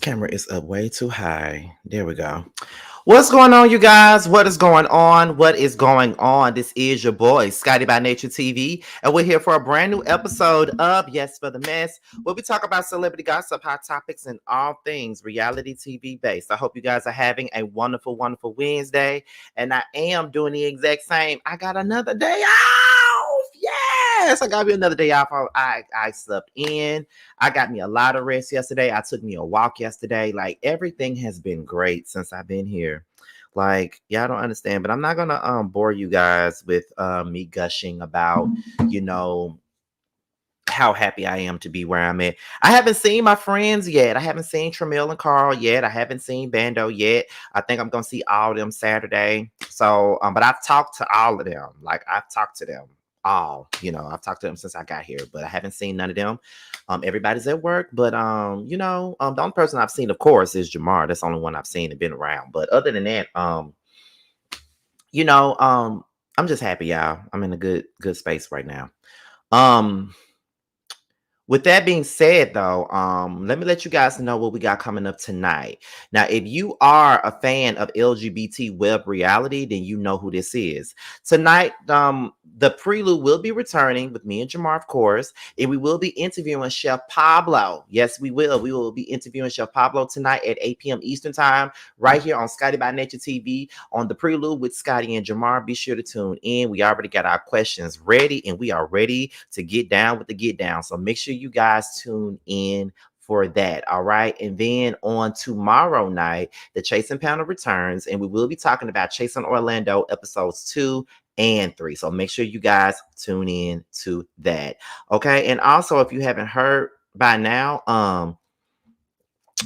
camera is up way too high. There we go. What's going on, you guys? What is going on? What is going on? This is your boy, Scotty by Nature TV, and we're here for a brand new episode of Yes for the Mess, where we talk about celebrity gossip, hot topics, and all things reality TV based. I hope you guys are having a wonderful, wonderful Wednesday, and I am doing the exact same. I got another day off. Yes, I got me another day off. I slept in. I got me a lot of rest yesterday. I took me a walk yesterday. Like everything has been great since I've been here. Like, y'all don't understand, but I'm not gonna bore you guys with me gushing about, you know, how happy I am to be where I'm at. I haven't seen my friends yet. I haven't seen Tramiel and Carl yet. I haven't seen Bando yet. I think I'm gonna see all of them Saturday. So, but I've talked to all of them. Like I've talked to them all. I've talked to them since I got here, but I haven't seen none of them. Everybody's at work, but the only person I've seen, of course, is Jamar. That's the only one I've seen and been around. But other than that, you know, I'm just happy, y'all. I'm in a good space right now. With that being said, though, let me let you guys know what we got coming up tonight. Now, if you are a fan of LGBT web reality, then you know who this is. Tonight, the Prelude will be returning with me and Jamar, of course, and we will be interviewing Chef Pablo. Yes, we will. We will be interviewing Chef Pablo tonight at 8 p.m. Eastern Time, right here on Scotty by Nature TV on the Prelude with Scotty and Jamar. Be sure to tune in. We already got our questions ready, and we are ready to get down with the get down. So make sure you guys tune in for that. All right. And then on tomorrow night, the Chasing Panel returns, and we will be talking about Chasing Orlando episodes 2 and 3. So make sure you guys tune in to that. Okay. And also, if you haven't heard by now,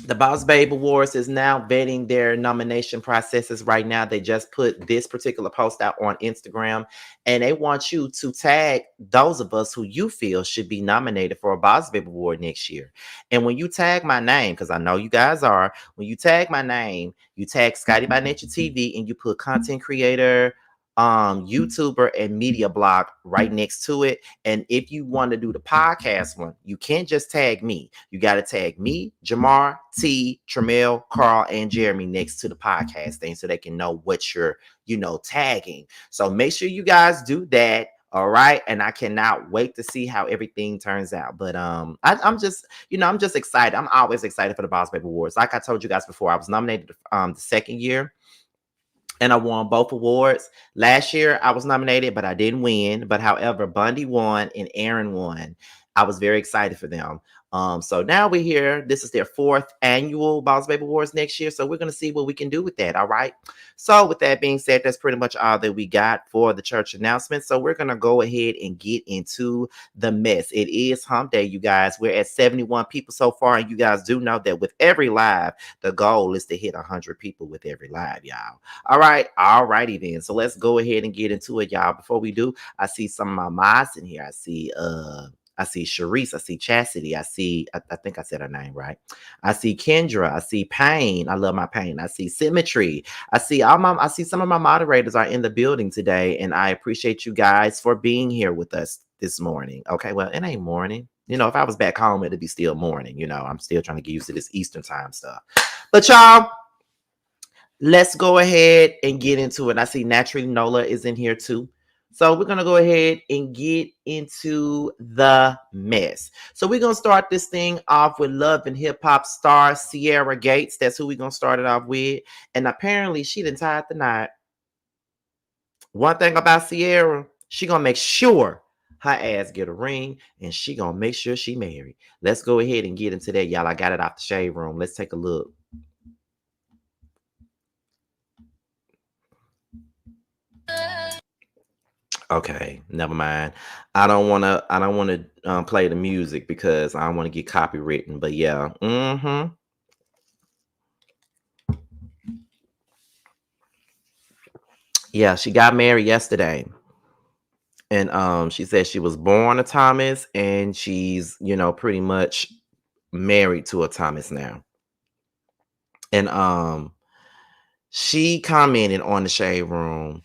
the Boss Babe Awards is now vetting their nomination processes right now. They just put this particular post out on Instagram, and they want you to tag those of us who you feel should be nominated for a Boss Babe Award next year. And when you tag my name, because I know you guys are, when you tag my name, you tag Scotty by Nature TV and you put content creator, YouTuber, and media blog right next to it. And if you want to do the podcast one, you can't just tag me. You got to tag me, Jamar, T, Tramiel, Carl, and Jeremy next to the podcast thing so they can know what you're, tagging. So make sure you guys do that. All right. And I cannot wait to see how everything turns out. But I'm just, I'm just excited. I'm always excited for the Boss Baby Awards. Like I told you guys before, I was nominated the second year, and I won both awards. Last year, I was nominated, but I didn't win. But however, Bundy won and Aaron won. I was very excited for them. So now we're here. This is their 4th annual Boss Baby Awards next year. So we're going to see what we can do with that. All right. So with that being said, that's pretty much all that we got for the church announcement. So we're going to go ahead and get into the mess. It is hump day, you guys. We're at 71 people so far. And you guys do know that with every live, the goal is to hit 100 people with every live, y'all. All right. All righty then. So let's go ahead and get into it, y'all. Before we do, I see some of my mods in here. I see Sharice. I see Chastity. I think I said her name right. I see Kendra. I see Pain. I love my Pain. I see Symmetry. I see some of my moderators are in the building today, and I appreciate you guys for being here with us this morning. Okay, well, it ain't morning. If I was back home, it'd be still morning. I'm still trying to get used to this Eastern time stuff. But y'all, let's go ahead and get into it. I see Naturally Nola is in here too. So we're going to go ahead and get into the mess. So we're going to start this thing off with Love and Hip Hop star Sierra Gates. That's who we're going to start it off with. And apparently she done tied the knot. One thing about Sierra, she going to make sure her ass get a ring, and she going to make sure she married. Let's go ahead and get into that, y'all. I got it off the shade room. Let's take a look. Okay, never mind. I don't want to play the music because I don't want to get copywritten. But yeah, yeah, she got married yesterday, and she said she was born a Thomas, and she's pretty much married to a Thomas now. And she commented on the shade room,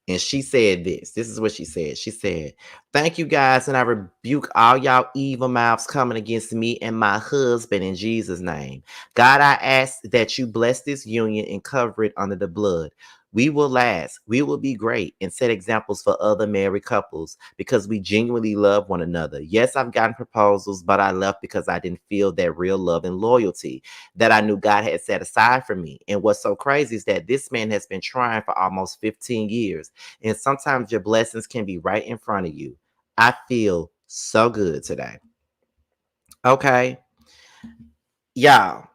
And she said this. This is what she said. She said, "Thank you guys, and I rebuke all y'all evil mouths coming against me and my husband in Jesus' name. God, I ask that you bless this union and cover it under the blood. We will last. We will be great and set examples for other married couples because we genuinely love one another. Yes, I've gotten proposals, but I left because I didn't feel that real love and loyalty that I knew God had set aside for me. And what's so crazy is that this man has been trying for almost 15 years. And sometimes your blessings can be right in front of you. I feel so good today." Okay. Y'all,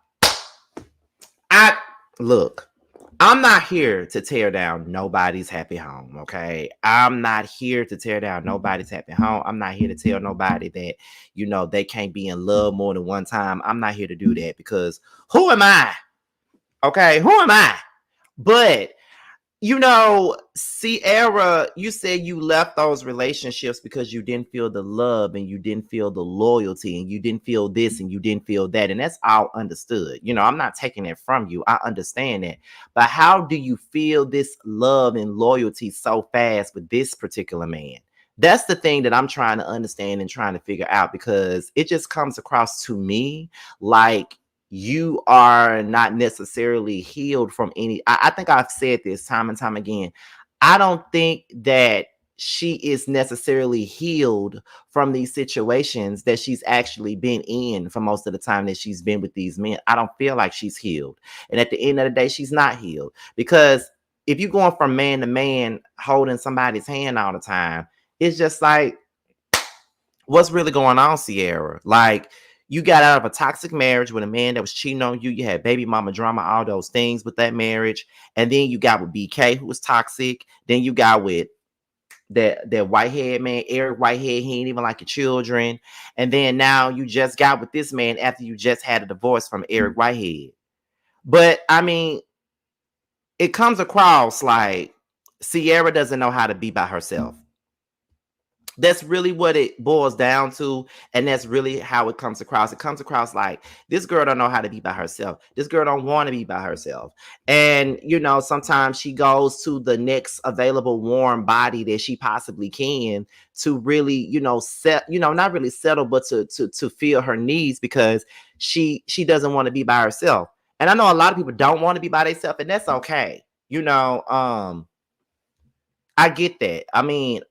I look, I'm not here to tear down nobody's happy home. Okay. I'm not here to tear down nobody's happy home. I'm not here to tell nobody that, they can't be in love more than one time. I'm not here to do that because who am I? Okay. Who am I? But Sierra, you said you left those relationships because you didn't feel the love and you didn't feel the loyalty and you didn't feel this and you didn't feel that. And that's all understood. I'm not taking it from you. I understand that. But how do you feel this love and loyalty so fast with this particular man? That's the thing that I'm trying to understand and trying to figure out because it just comes across to me like you are not necessarily healed from any. I think I've said this time and time again. I don't think that she is necessarily healed from these situations that she's actually been in for most of the time that she's been with these men. I don't feel like she's healed. And at the end of the day, she's not healed because if you're going from man to man holding somebody's hand all the time, it's just like, what's really going on, Sierra? Like, you got out of a toxic marriage with a man that was cheating on you. You had baby mama drama, all those things with that marriage. And then you got with BK, who was toxic. Then you got with that whitehead man, Eric Whitehead. He ain't even like your children. And then now you just got with this man after you just had a divorce from Eric Whitehead. But I mean, it comes across like Sierra doesn't know how to be by herself. That's really what it boils down to, and that's really how it comes across. It comes across like this girl don't know how to be by herself. This girl don't want to be by herself. And sometimes she goes to the next available warm body that she possibly can to really, not really settle, but to feel her needs because she doesn't want to be by herself. And I know a lot of people don't want to be by themselves, and that's okay. I get that. I mean,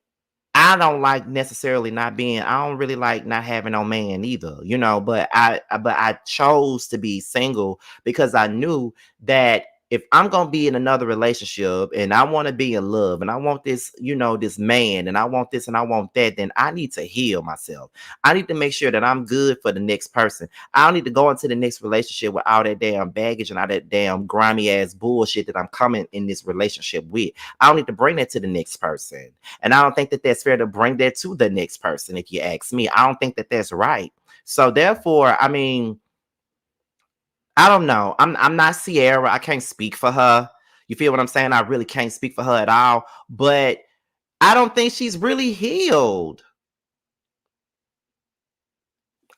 I don't like necessarily I don't really like not having no man either, but I chose to be single because I knew that if I'm going to be in another relationship and I want to be in love and I want this, this man and I want this and I want that, then I need to heal myself. I need to make sure that I'm good for the next person. I don't need to go into the next relationship with all that damn baggage and all that damn grimy ass bullshit that I'm coming in this relationship with. I don't need to bring that to the next person. And I don't think that that's fair to bring that to the next person. If you ask me, I don't think that that's right. So therefore, I mean, I don't know. I'm not Sierra. I can't speak for her. You feel what I'm saying? I really can't speak for her at all. But I don't think she's really healed.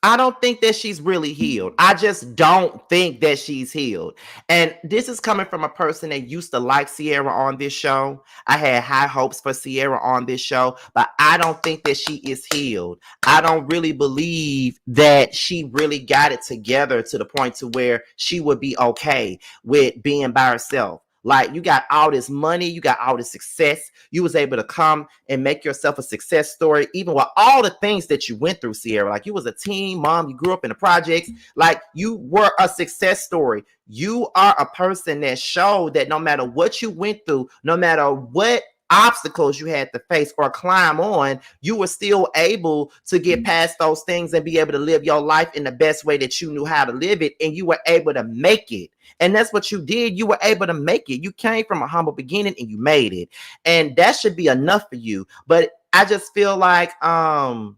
I don't think that she's really healed. I just don't think that she's healed. And this is coming from a person that used to like Sierra on this show. I had high hopes for Sierra on this show, but I don't think that she is healed. I don't really believe that she really got it together to the point to where she would be okay with being by herself. Like, you got all this money, you got all this success. You was able to come and make yourself a success story, even with all the things that you went through, Sierra. Like, you was a teen mom, you grew up in the projects. Like, you were a success story. You are a person that showed that no matter what you went through, no matter what obstacles you had to face or climb on, you were still able to get past those things and be able to live your life in the best way that you knew how to live it. And you were able to make it. And that's what you did. You were able to make it. You came from a humble beginning and you made it. And that should be enough for you. But I just feel like when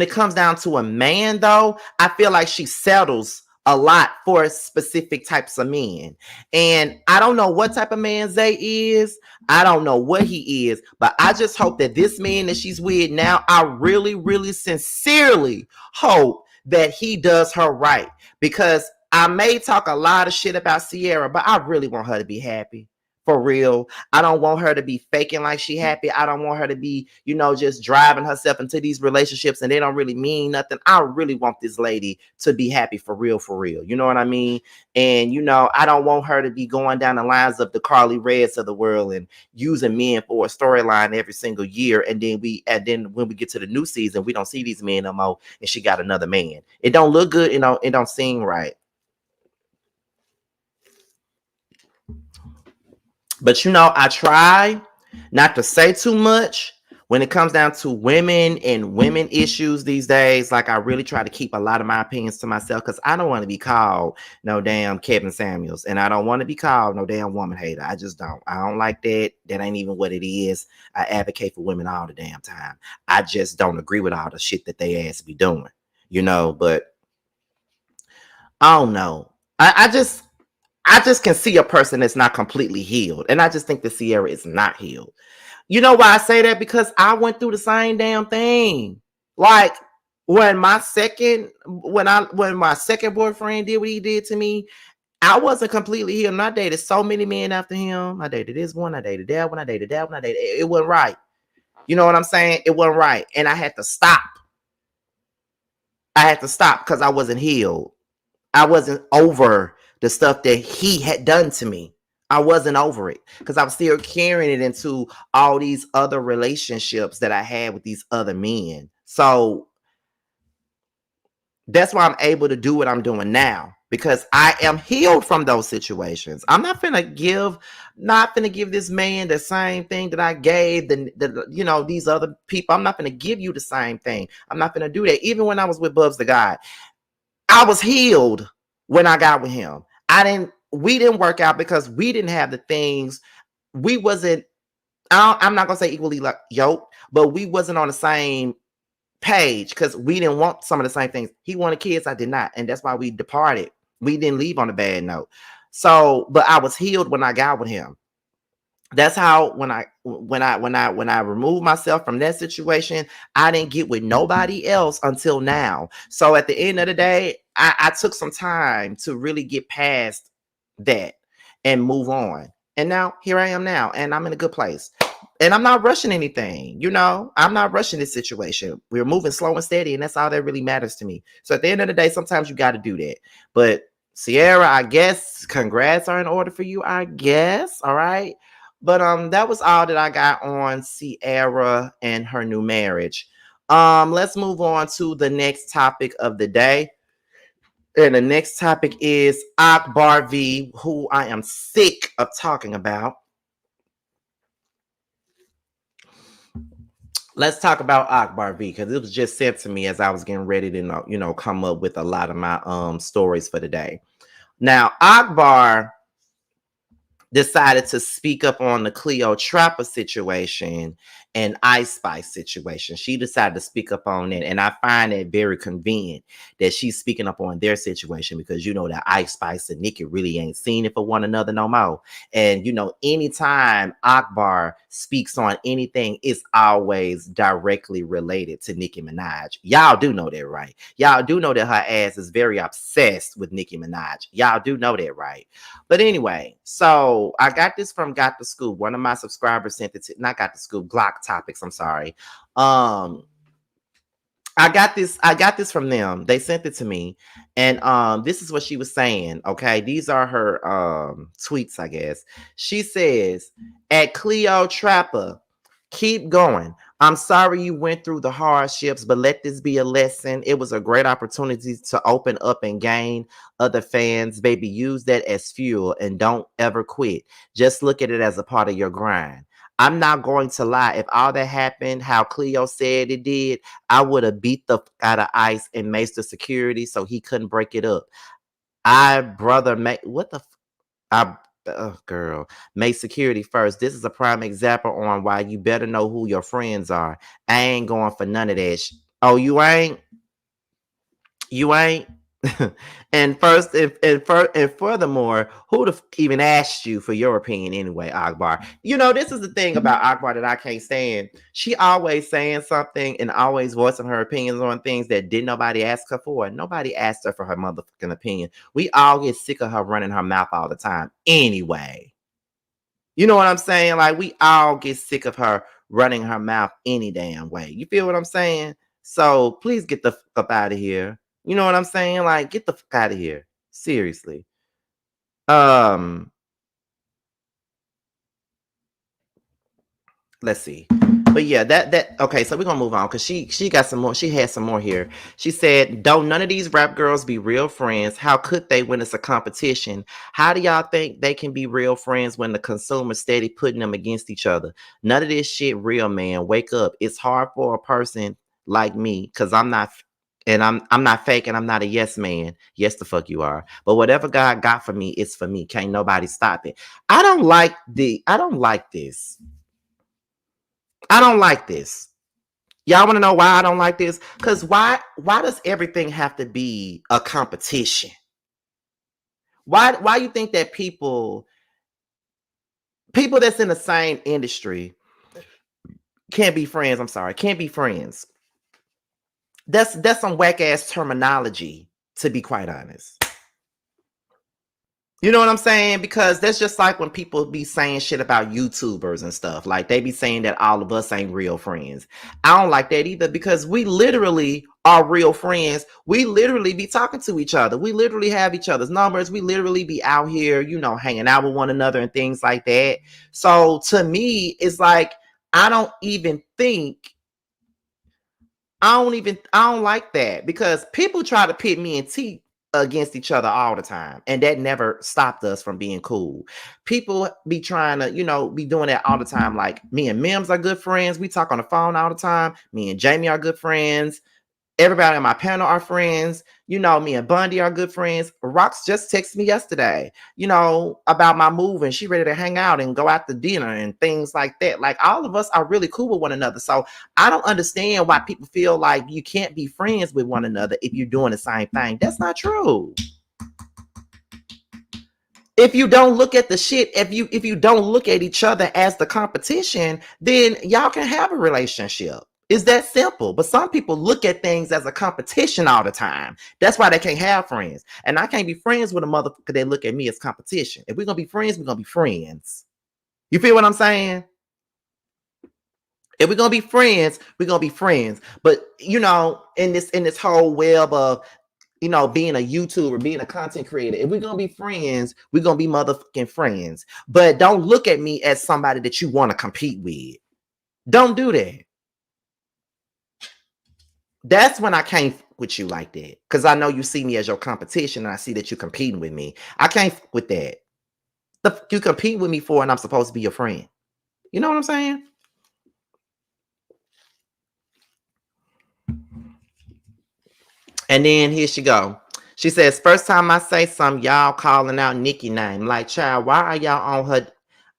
it comes down to a man, though, I feel like she settles a lot for specific types of men. And I don't know what type of man Zay is. I don't know what he is. But I just hope that this man that she's with now, I really, really sincerely hope that he does her right. Because I may talk a lot of shit about Sierra, but I really want her to be happy. For real. I don't want her to be faking like she happy. I don't want her to be, just driving herself into these relationships and they don't really mean nothing. I really want this lady to be happy for real, for real. You know what I mean? And I don't want her to be going down the lines of the Carly Reds of the world and using men for a storyline every single year. And then when we get to the new season, we don't see these men no more and she got another man. It don't look good, it don't seem right. But I try not to say too much when it comes down to women and women issues these days. Like, I really try to keep a lot of my opinions to myself because I don't want to be called no damn Kevin Samuels, and I don't want to be called no damn woman hater. I just don't. I don't like that. That ain't even what it is. I advocate for women all the damn time. I just don't agree with all the shit that they ass be doing, but I don't know. I just can see a person that's not completely healed. And I just think that Sierra is not healed. You know why I say that? Because I went through the same damn thing. Like, when my second boyfriend did what he did to me, I wasn't completely healed. And I dated so many men after him. I dated this one, I dated that one, I dated that one, I dated it wasn't right. You know what I'm saying? It wasn't right. And I had to stop. Because I wasn't healed. I wasn't over the stuff that he had done to me. I wasn't over it because I was still carrying it into all these other relationships that I had with these other men. So that's why I'm able to do what I'm doing now, because I am healed from those situations. I'm not gonna give this man the same thing that I gave these other people. I'm not gonna give you the same thing. I'm not gonna do that. Even when I was with Bubs the God, I was healed when I got with him. We didn't work out because we didn't have the things. We wasn't, I'm not going to say equally like yoked, but we wasn't on the same page because we didn't want some of the same things. He wanted kids, I did not. And that's why we departed. We didn't leave on a bad note. So, but I was healed when I got with him. That's how when I removed myself from that situation, I didn't get with nobody else until now. So at the end of the day, I took some time to really get past that and move on. And now here I am now, and I'm in a good place. And I'm not rushing anything, I'm not rushing this situation. We're moving slow and steady, and that's all that really matters to me. So at the end of the day, sometimes you got to do that. But Sierra, I guess congrats are in order for you, I guess. All right. But that was all that I got on Sierra and her new marriage. Let's move on to the next topic of the day. And the next topic is Akbar V, who I am sick of talking about. Let's talk about Akbar V, because it was just sent to me as I was getting ready to come up with a lot of my stories for the day. Now, Akbar decided to speak up on the Cleo Trapper situation and Ice Spice situation. She decided to speak up on it, and I find it very convenient that she's speaking up on their situation, because that Ice Spice and Nicki really ain't seen it for one another no more. And anytime Akbar speaks on anything, it's always directly related to Nicki Minaj. Y'all do know that, right? Y'all do know that her ass is very obsessed with Nicki Minaj. Y'all do know that, right? But anyway, so I got this from Got the Scoop. One of my subscribers sent it to, not Got the Scoop, Glock Topics. I'm sorry. I got this from them. They sent it to me. And this is what she was saying. Okay. These are her tweets, I guess. She says, at Cleo Trapper, keep going. I'm sorry you went through the hardships, but let this be a lesson. It was a great opportunity to open up and gain other fans. Baby, use that as fuel and don't ever quit. Just look at it as a part of your grind. I'm not going to lie. If all that happened how Cleo said it did, I would have beat the out of Ice and maced the security so he couldn't break it up. Girl, make security first. This is a prime example on why you better know who your friends are. I ain't going for none of that. Oh, you ain't? You ain't? And furthermore, who even asked you for your opinion anyway, Akbar? This is the thing about Akbar that I can't stand. She always saying something and always voicing her opinions on things that didn't nobody ask her for. Nobody asked her for her motherfucking opinion. We all get sick of her running her mouth all the time anyway. You know what I'm saying? Like, we all get sick of her running her mouth any damn way. You feel what I'm saying? So please get the fuck up out of here. You know what I'm saying? Like, get the fuck out of here. Seriously. Um, let's see. But yeah, that okay, so we're gonna move on because she got some more, she had some more here. She said, don't none of these rap girls be real friends. How could they when it's a competition? How do y'all think they can be real friends when the consumer steady putting them against each other? None of this shit real, man. Wake up. It's hard for a person like me, because I'm not fake and I'm not a yes man. Yes, the fuck you are. But whatever God got for me, it's for me. Can't nobody stop it. I don't like this. I don't like this. Y'all want to know why I don't like this? Because why does everything have to be a competition? Why you think that people that's in the same industry can't be friends? I'm sorry, can't be friends. That's some whack ass terminology, to be quite honest. You know what I'm saying? Because that's just like when people be saying shit about YouTubers and stuff. Like, they be saying that all of us ain't real friends. I don't like that either, because we literally are real friends. We literally be talking to each other. We literally have each other's numbers. We literally be out here, hanging out with one another and things like that. So to me, it's like, I don't even think I don't like that, because people try to pit me and T against each other all the time, and that never stopped us from being cool. People be trying to, be doing that all the time. Like, me and Mims are good friends. We talk on the phone all the time. Me and Jamie are good friends. Everybody on my panel are friends. Me and Bundy are good friends. Rox just texted me yesterday, about my move, and she ready to hang out and go out to dinner and things like that. Like, all of us are really cool with one another. So I don't understand why people feel like you can't be friends with one another if you're doing the same thing. That's not true. If you don't look at the shit, if you don't look at each other as the competition, then y'all can have a relationship. It's that simple. But some people look at things as a competition all the time. That's why they can't have friends. And I can't be friends with a motherfucker that look at me as competition. If we're gonna be friends, we're gonna be friends. You feel what I'm saying? If we're gonna be friends, we're gonna be friends. But in this whole web of being a YouTuber, being a content creator, if we're gonna be friends, we're gonna be motherfucking friends. But don't look at me as somebody that you want to compete with. Don't do that. That's when I can't with you like that. Because I know you see me as your competition, and I see that you're competing with me. I can't with that. You compete with me for, and I'm supposed to be your friend. You know what I'm saying? And then here she go. She says, first time I say something, y'all calling out Nicki name. Like, child, why are y'all on her?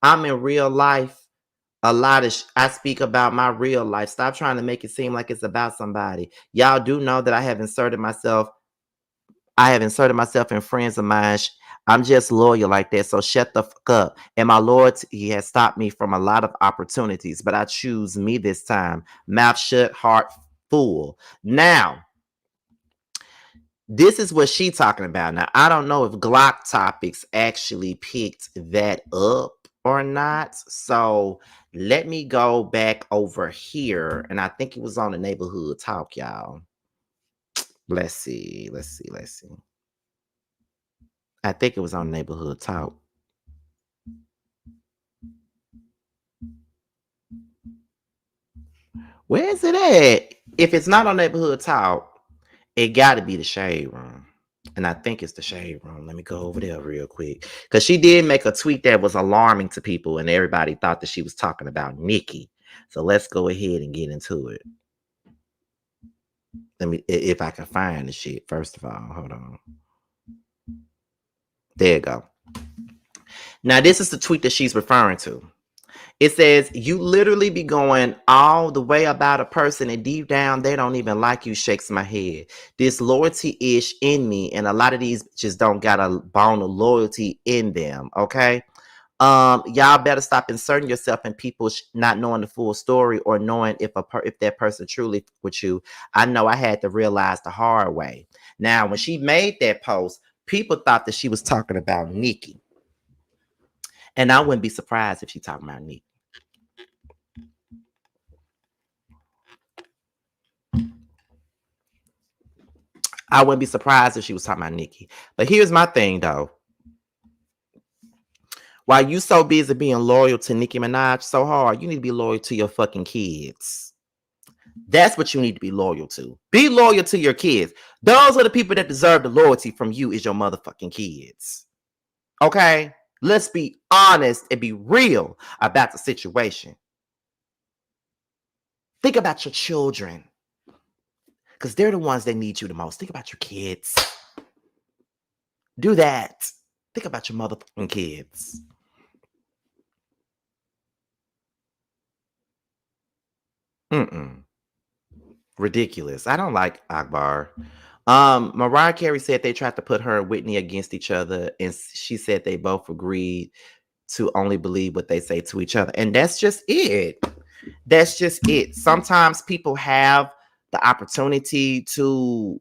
I'm in real life. A lot of I speak about my real life. Stop trying to make it seem like it's about somebody. Y'all do know that I have inserted myself in friends of mine. I'm just loyal like that. So shut the fuck up. And my loyalty has stopped me from a lot of opportunities, but I choose me this time. Mouth shut, heart full. Now, this is what she talking about. Now, I don't know if Glock Topics actually picked that up or not. So let me go back over here. And I think it was on the neighborhood talk, y'all. Let's see. Let's see. Let's see. I think it was on neighborhood talk. Where is it at? If it's not on neighborhood talk, it got to be the shade room. And I think it's the shade room. Let me go over there real quick. Because she did make a tweet that was alarming to people, and everybody thought that she was talking about Nicki. So let's go ahead and get into it. Let me, if I can find the shit, first of all. Hold on. There you go. Now, this is the tweet that she's referring to. It says, you literally be going all the way about a person, and deep down, they don't even like you. Shakes my head. This loyalty-ish in me, and a lot of these just don't got a bone of loyalty in them, okay? Y'all better stop inserting yourself in people not knowing the full story, or knowing if that person truly with you. I know I had to realize the hard way. Now, when she made that post, people thought that she was talking about Nicki. And I wouldn't be surprised if she talking about Nicki. I wouldn't be surprised if she was talking about Nicki. But here's my thing though. While you so busy being loyal to Nicki Minaj so hard, you need to be loyal to your fucking kids. That's what you need to be loyal to. Be loyal to your kids. Those are the people that deserve the loyalty from you is your motherfucking kids. Okay? Let's be honest and be real about the situation. Think about your children. Because they're the ones that need you the most. Think about your kids. Do that. Think about your motherfucking kids. Ridiculous. I don't like Akbar. Mariah Carey said they tried to put her and Whitney against each other, and she said they both agreed to only believe what they say to each other. And that's just it. That's just it. Sometimes people have the opportunity to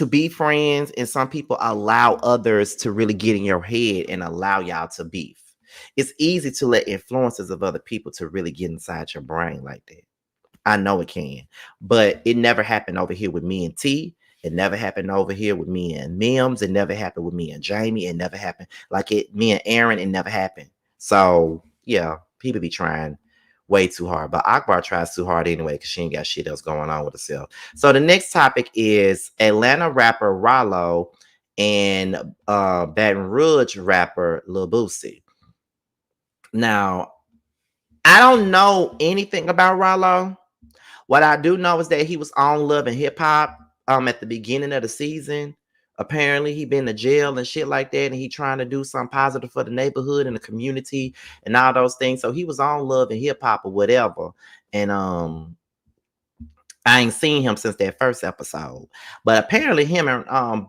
be friends, and some people allow others to really get in your head and allow y'all to beef. It's easy to let influences of other people to really get inside your brain like that. I know it can, but it never happened over here with me and T. It never happened over here with me and Mims. It never happened with me and Jamie. It never happened me and Aaron. It never happened. So yeah, people be trying way too hard, but Akbar tries too hard anyway because she ain't got shit else going on with herself. So the next topic is Atlanta rapper Rollo and Baton Rouge rapper Lil Boosie. Now, I don't know anything about Rollo. What I do know is that he was on Love and Hip Hop at the beginning of the season. Apparently, he been to jail and shit like that, and he trying to do something positive for the neighborhood and the community and all those things. So he was on Love and Hip Hop or whatever, and I ain't seen him since that first episode. But apparently him and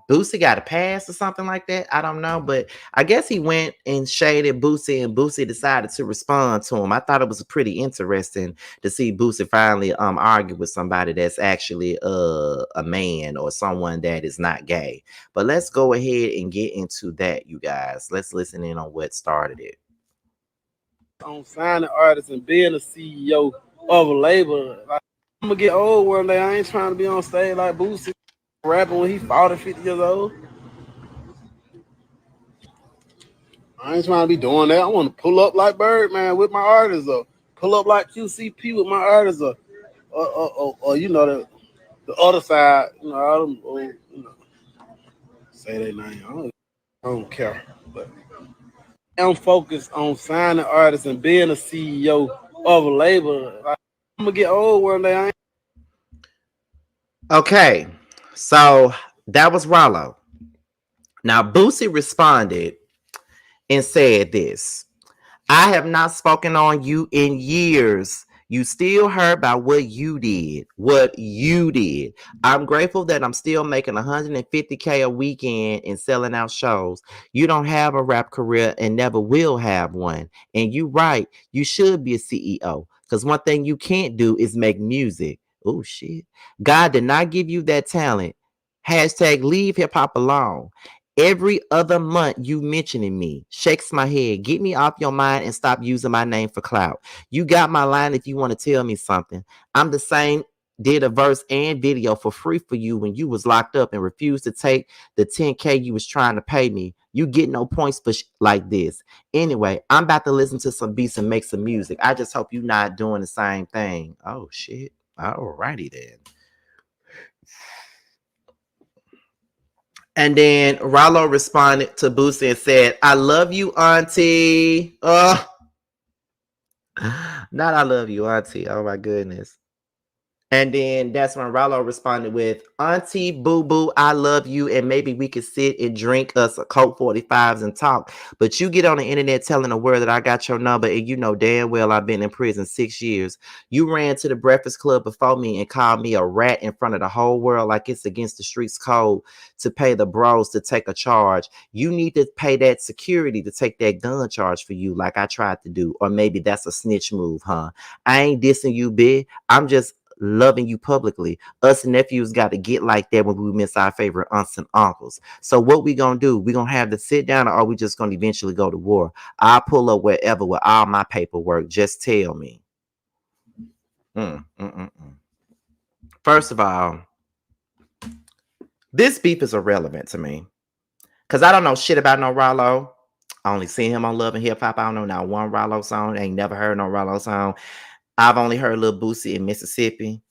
Boosie got a pass or something like that. I don't know. But I guess he went and shaded Boosie, and Boosie decided to respond to him. I thought it was pretty interesting to see Boosie finally argue with somebody that's actually a man or someone that is not gay. But let's go ahead and get into that, you guys. Let's listen in on what started it. On signing artists and being a CEO of a label. Like, I'm gonna get old one day. I ain't trying to be on stage like Boosie rapping when he 40, 50 years old. I ain't trying to be doing that. I want to pull up like Birdman with my artists, or pull up like QCP with my artists, or you know the other side. You know, I don't say their name. I don't care, but I'm focused on signing artists and being a CEO of a label. Like, I'm gonna get old one day. Okay, so that was Rollo. Now Boosie responded and said this: I have not spoken on you in years. You still heard about what you did. What you did. I'm grateful that I'm still making 150K a weekend and selling out shows. You don't have a rap career and never will have one. And you right, you should be a CEO. Because one thing you can't do is make music. Oh shit. God did not give you that talent. Hashtag leave hip hop alone. Every other month you mentioning me shakes my head. Get me off your mind and stop using my name for clout. You got my line if you want to tell me something. I'm the same. Did a verse and video for free for you when you was locked up and refused to take the 10K you was trying to pay me. You get no points for like this. Anyway, I'm about to listen to some beats and make some music. I just hope you not doing the same thing. Oh shit. Alrighty then. And then Rollo responded to Boosie and said, I love you, Auntie. Oh, not I love you, Auntie. Oh my goodness. And then that's when Rollo responded with, Auntie Boo Boo, I love you. And maybe we could sit and drink us a Coke 45s and talk. But you get on the internet telling the world that I got your number, and you know damn well I've been in prison 6 years. You ran to the Breakfast Club before me and called me a rat in front of the whole world like it's against the streets code to pay the bros to take a charge. You need to pay that security to take that gun charge for you like I tried to do. Or maybe that's a snitch move, huh? I ain't dissing you, bitch. I'm just loving you publicly. Us nephews got to get like that when we miss our favorite aunts and uncles. So what we gonna do? We gonna have to sit down, or are we just gonna eventually go to war? I'll pull up wherever with all my paperwork. Just tell me. Mm, mm, mm, mm. First of all, this beef is irrelevant to me because I don't know shit about no Rollo. I only seen him on Love and Hip Hop. I don't know not one Rollo song. Ain't never heard no Rollo song. I've only heard Lil Boosie in Mississippi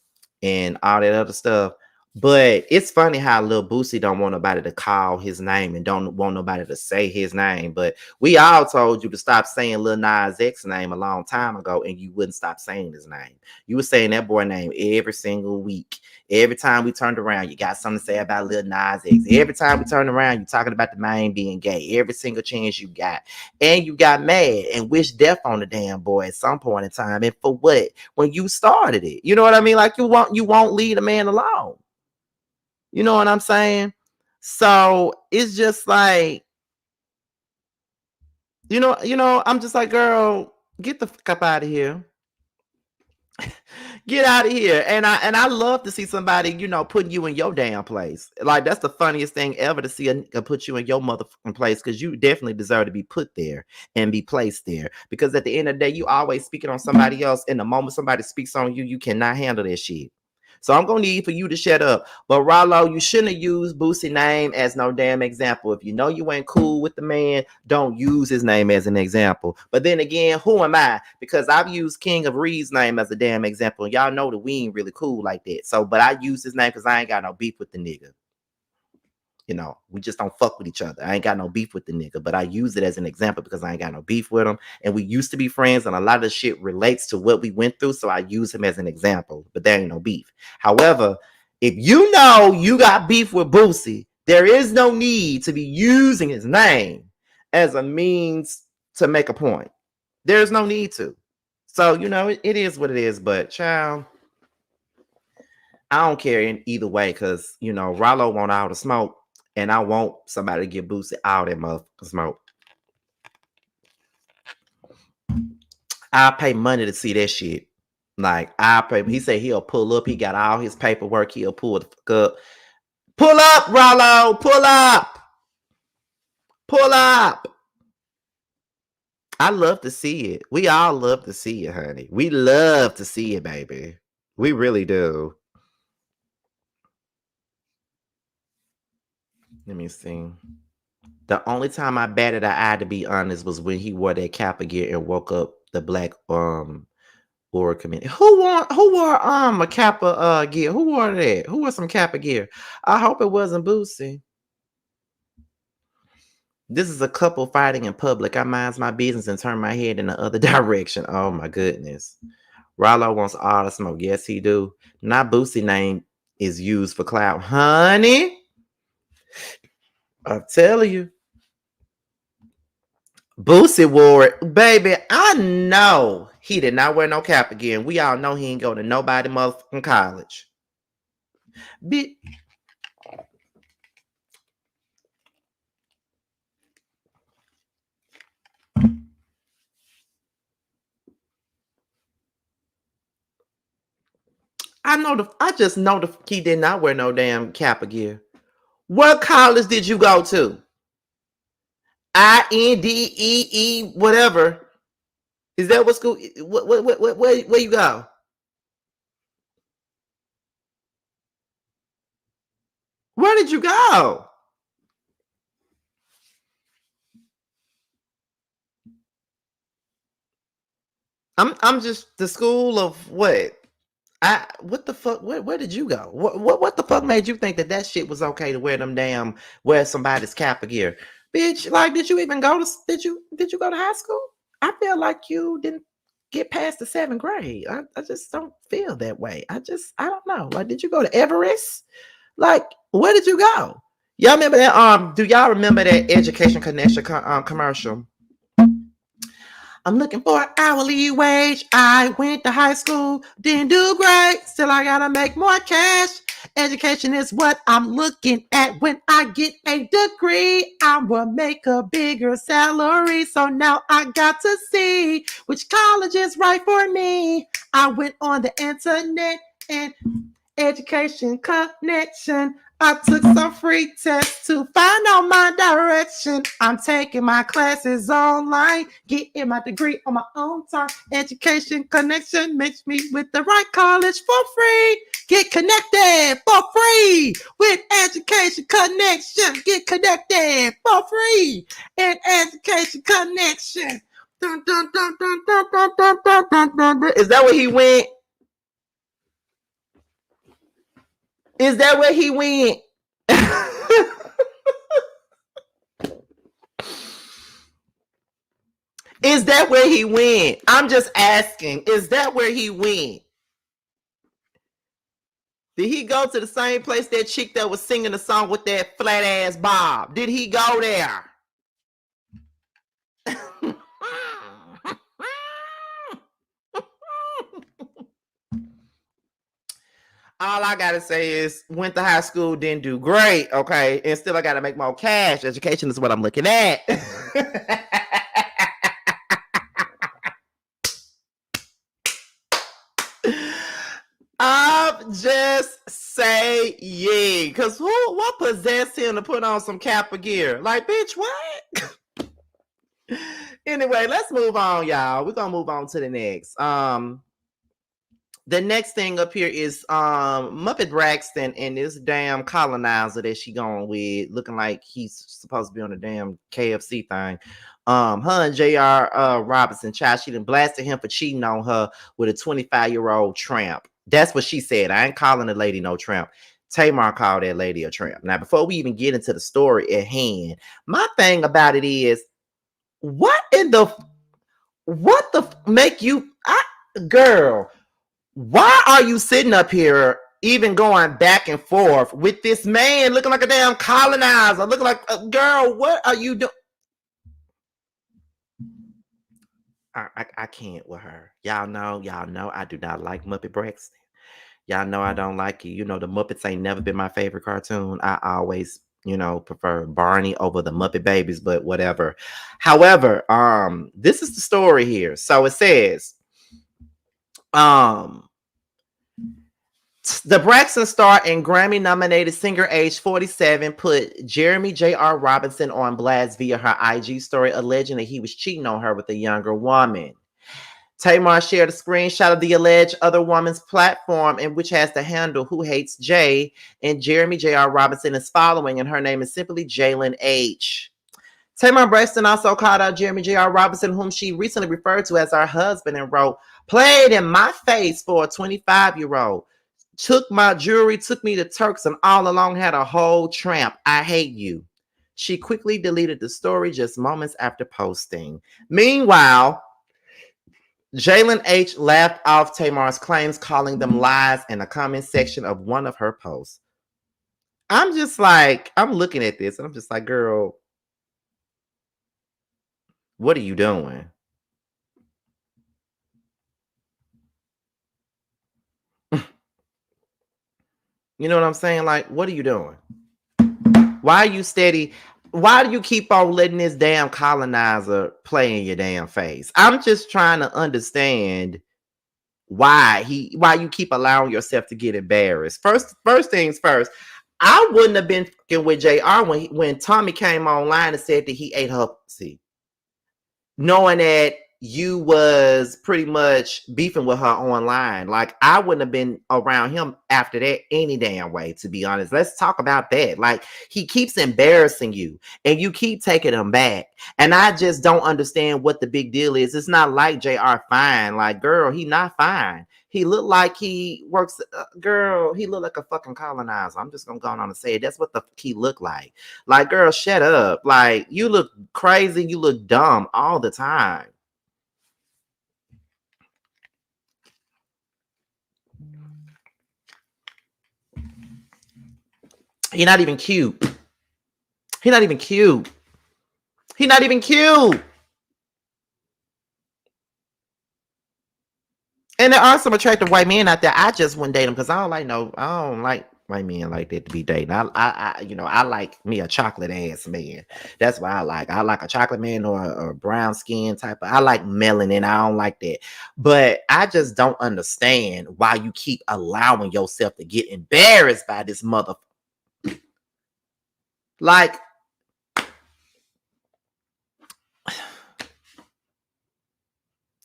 and all that other stuff. But it's funny how Lil Boosie don't want nobody to call his name and don't want nobody to say his name. But we all told you to stop saying Lil Nas X name a long time ago, and you wouldn't stop saying his name. You were saying that boy name every single week. Every time we turned around, you got something to say about Lil Nas X. Every time we turned around, you're talking about the man being gay. Every single chance you got. And you got mad and wished death on the damn boy at some point in time. And for what? When you started it. You know what I mean? Like you won't leave a man alone. You know what I'm saying? So it's just like, I'm just like, girl, get the fuck up out of here. Get out of here. And I love to see somebody, putting you in your damn place. Like that's the funniest thing ever, to see a nigga put you in your motherfucking place, because you definitely deserve to be put there and be placed there. Because at the end of the day, you always speaking on somebody else. And the moment somebody speaks on you, you cannot handle that shit. So I'm gonna need for you to shut up. But Rollo, you shouldn't have used Boosie name as no damn example. If you know you ain't cool with the man, don't use his name as an example. But then again, who am I? Because I've used King of Reed's name as a damn example. Y'all know that we ain't really cool like that. So, but I use his name because I ain't got no beef with the nigga. We just don't fuck with each other. I ain't got no beef with the nigga, but I use it as an example because I ain't got no beef with him. And we used to be friends, and a lot of the shit relates to what we went through. So I use him as an example, but there ain't no beef. However, if you know you got beef with Boosie, there is no need to be using his name as a means to make a point. There's no need to. So, it is what it is, but child, I don't care in either way, because, Rollo want all the smoke. And I want somebody to give Boosie all that motherfucking smoke. I pay money to see that shit. Like, I pay. He said he'll pull up. He got all his paperwork. He'll pull the fuck up. Pull up, Rollo. Pull up. Pull up. I love to see it. We all love to see it, honey. We love to see it, baby. We really do. Let me see. The only time I batted an eye, to be honest, was when he wore that Kappa gear and woke up the black Aura committee. Who wore a Kappa gear? Who wore that? Who wore some Kappa gear? I hope it wasn't Boosie. This is a couple fighting in public. I mind my business and turn my head in the other direction. Oh my goodness. Rollo wants all the smoke. Yes, he do. Not Boosie name is used for clout. Honey, I'm telling you. Boosie wore it. Baby, I know he did not wear no cap again. We all know he ain't go to nobody motherfucking college. I just know he did not wear no damn cap gear. What college did you go to? INDEE, whatever. Is that what school? Where you go? Where did you go? I'm just the school of what? What the fuck? Where did you go? What the fuck made you think that shit was okay to wear somebody's cap gear? Bitch, like, did you go to high school? I feel like you didn't get past the 7th grade. I just don't feel that way. I don't know. Like, did you go to Everest? Like, where did you go? Y'all remember that? Do y'all remember that Education Connection commercial? I'm looking for an hourly wage. I went to high school, didn't do great. Still, I gotta make more cash. Education is what I'm looking at. When I get a degree, I will make a bigger salary. So now I got to see which college is right for me. I went on the internet and education connection. I took some free tests to find out my direction. I'm taking my classes online, getting my degree on my own time. Education connection makes me with the right college for free. Get connected for free with education connection. Get connected for free in education connection. Dun, dun, dun, dun, dun, dun, dun, dun, dun, dun, dun. Is that where he went? Is that where he went? Is that where he went? I'm just asking. Is that where he went? Did he go to the same place that chick that was singing the song with that flat ass bob? Did he go there? All I gotta say is went to high school, didn't do great, okay? And still I gotta make more cash. Education is what I'm looking at. I'm just saying, because what possessed him to put on some Kappa gear? Like, bitch, what? Anyway, let's move on, y'all. We're gonna move on to the next. The next thing up here is Muppet Braxton and this damn colonizer that she going with, looking like he's supposed to be on the damn KFC thing. Her and J.R. Robinson, child, she done blasted him for cheating on her with a 25-year-old tramp. That's what she said. I ain't calling the lady no tramp. Tamar called that lady a tramp. Now, before we even get into the story at hand, my thing about it is, what make you, girl, why are you sitting up here even going back and forth with this man looking like a damn colonizer, looking like a girl? What are you doing? I can't with her. Y'all know I do not like Muppet Braxton. Y'all know I don't like it. You know, the Muppets ain't never been my favorite cartoon. I always, prefer Barney over the Muppet Babies, but whatever. However, this is the story here. So it says, the Braxton star and Grammy-nominated singer, age 47, put Jeremy J.R. Robinson on blast via her IG story, alleging that he was cheating on her with a younger woman. Tamar shared a screenshot of the alleged other woman's platform, in which has the handle "Who Hates Jay," and Jeremy J.R. Robinson is following, and her name is simply Jalen H. Tamar Braxton also called out Jeremy J.R. Robinson, whom she recently referred to as her husband, and wrote, "Played in my face for a 25-year-old. Took my jewelry, took me to Turks, and all along had a whole tramp. I hate you." She quickly deleted the story just moments after posting. Meanwhile, Jalen H. laughed off Tamar's claims, calling them lies in the comment section of one of her posts. I'm just like, I'm looking at this and I'm just like, girl, what are you doing? You know what I'm saying? Like, what are you doing? Why are you steady? Why do you keep on letting this damn colonizer play in your damn face? I'm just trying to understand why you keep allowing yourself to get embarrassed. First things first, I wouldn't have been fucking with JR when Tommy came online and said that he ate her pussy, knowing that you was pretty much beefing with her online. Like, I wouldn't have been around him after that any damn way, to be honest. Let's talk about that. Like, he keeps embarrassing you and you keep taking him back. And I just don't understand what the big deal is. It's not like JR fine. Like, girl, he not fine. He looked like he works, girl, he looked like a fucking colonizer. I'm just gonna go on and say it. That's what the fuck he looked like. Like, girl, shut up. Like, you look crazy, you look dumb all the time. He's not even cute. He's not even cute. He's not even cute. And there are some attractive white men out there. I just wouldn't date them because I don't like white men like that to be dating. I like me a chocolate ass man. That's what I like. I like a chocolate man or a brown skin type of. I like melanin. I don't like that. But I just don't understand why you keep allowing yourself to get embarrassed by this mother. Like,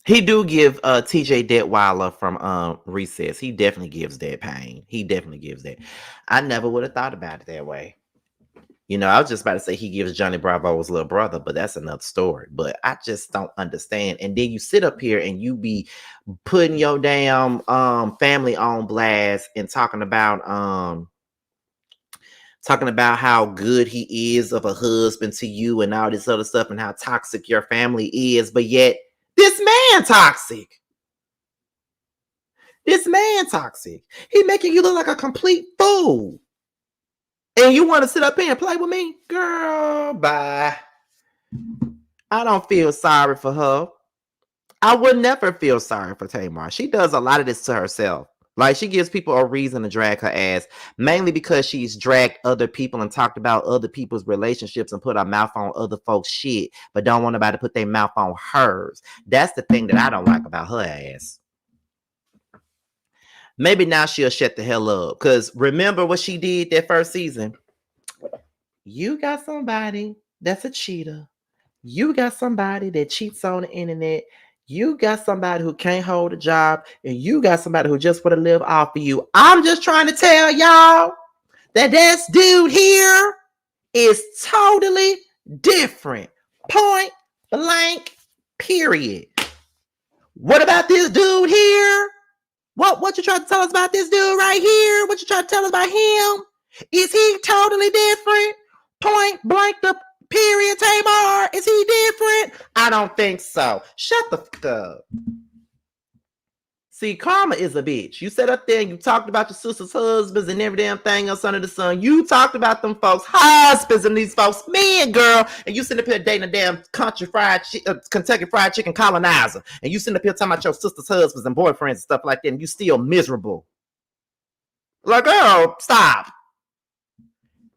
he do give TJ Detweiler from Recess. He definitely gives that pain. He definitely gives that. I never would have thought about it that way. I was just about to say he gives Johnny Bravo's little brother, but that's another story. But I just don't understand. And then you sit up here and you be putting your damn family on blast and talking about how good he is of a husband to you and all this other stuff and how toxic your family is, but yet this man toxic. This man toxic. He making you look like a complete fool. And you want to sit up here and play with me? Girl, bye. I don't feel sorry for her. I would never feel sorry for Tamar. She does a lot of this to herself. Like, she gives people a reason to drag her ass, mainly because she's dragged other people and talked about other people's relationships and put her mouth on other folks' shit, but don't want nobody to put their mouth on hers. That's the thing that I don't like about her ass. Maybe now she'll shut the hell up. Because remember what she did that first season? You got somebody that's a cheater. You got somebody that cheats on the internet. You got somebody who can't hold a job. And you got somebody who just want to live off of you. I'm just trying to tell y'all that this dude here is totally different. Point blank, period. What about this dude here? What you trying to tell us about this dude right here? What you trying to tell us about him? Is he totally different? Point blank, the period, Tamar. Is he different? I don't think so. Shut the fuck up. See, karma is a bitch. You sat up there and you talked about your sister's husbands and every damn thing else under the sun. You talked about them folks' husbands and these folks, men, girl, and you sitting up here dating a damn Kentucky Fried Chicken colonizer. And you sitting up here talking about your sister's husbands and boyfriends and stuff like that, and you still miserable. Like, girl, stop.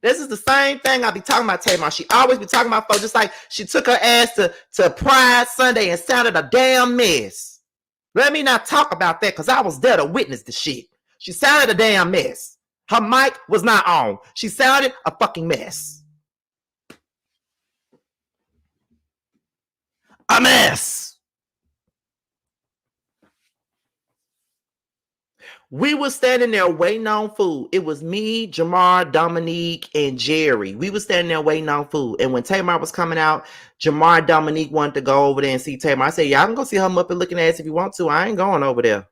This is the same thing I be talking about Tamar. She always be talking about folks just like she took her ass to Pride Sunday and sounded a damn mess. Let me not talk about that because I was there to witness the shit. She sounded a damn mess. Her mic was not on. She sounded a fucking mess. A mess. We were standing there waiting on food. It was me, Jamar, Dominique, and Jerry. We were standing there waiting on food. And when Tamar was coming out, Jamar and Dominique wanted to go over there and see Tamar. I said, y'all can go see her muppet looking ass if you want to. I ain't going over there.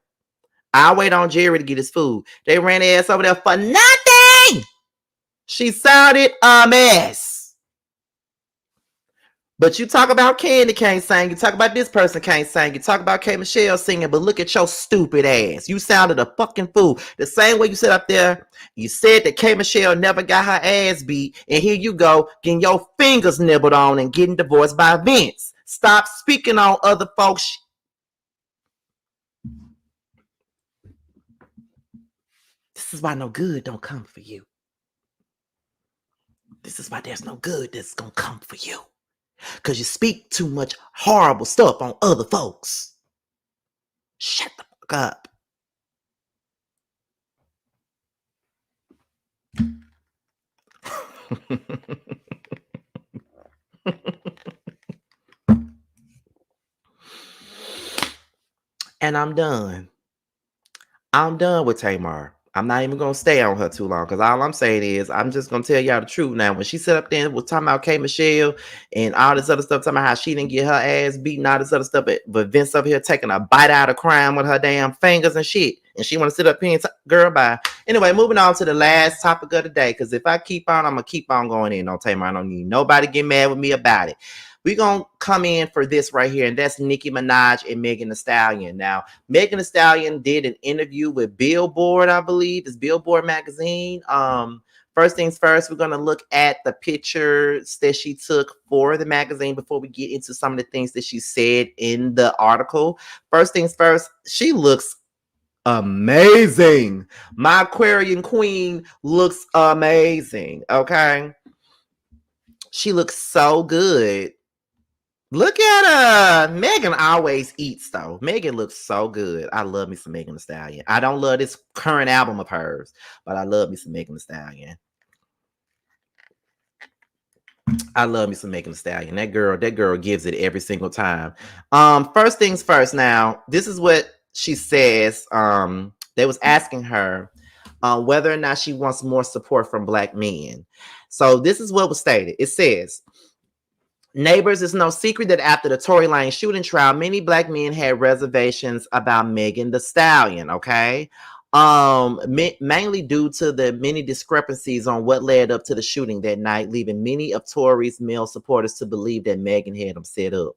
I'll wait on Jerry to get his food. They ran their ass over there for nothing. She sounded a mess. But you talk about Candy can't sing. You talk about this person can't sing. You talk about K. Michelle singing, but look at your stupid ass. You sounded a fucking fool. The same way you sit up there, you said that K. Michelle never got her ass beat, and here you go, getting your fingers nibbled on and getting divorced by Vince. Stop speaking on other folks. This is why no good don't come for you. This is why there's no good that's gonna come for you. Because you speak too much horrible stuff on other folks. Shut the fuck up. And I'm done. I'm done with Tamar. I'm not even gonna stay on her too long because all I'm saying is I'm just gonna tell y'all the truth now. When she sat up there and was talking about K. Michelle and all this other stuff, talking about how she didn't get her ass beaten, all this other stuff, but Vince up here taking a bite out of crime with her damn fingers and shit, and she want to sit up here and girl, bye. Anyway, moving on to the last topic of the day because if I keep on, I'm gonna keep on going in on Tamar. I don't need nobody get mad with me about it. We're going to come in for this right here, and that's Nicki Minaj and Megan Thee Stallion. Now, Megan Thee Stallion did an interview with Billboard, I believe. It's Billboard magazine. First things first, we're going to look at the pictures that she took for the magazine before we get into some of the things that she said in the article. First things first, she looks amazing. My Aquarian queen looks amazing. Okay. She looks so good. Look at her. Megan always eats though. Megan looks so good. I love me some Megan Thee Stallion. I don't love this current album of hers, but I love me some Megan Thee Stallion. I love me some Megan Thee Stallion. That girl gives it every single time. First things first. Now, this is what she says. They was asking her whether or not she wants more support from black men. So this is what was stated. It says, neighbors, it's no secret that after the Tory Lane shooting trial, many black men had reservations about Megan Thee Stallion. Okay. Mainly due to the many discrepancies on what led up to the shooting that night, leaving many of Tory's male supporters to believe that Megan had him set up.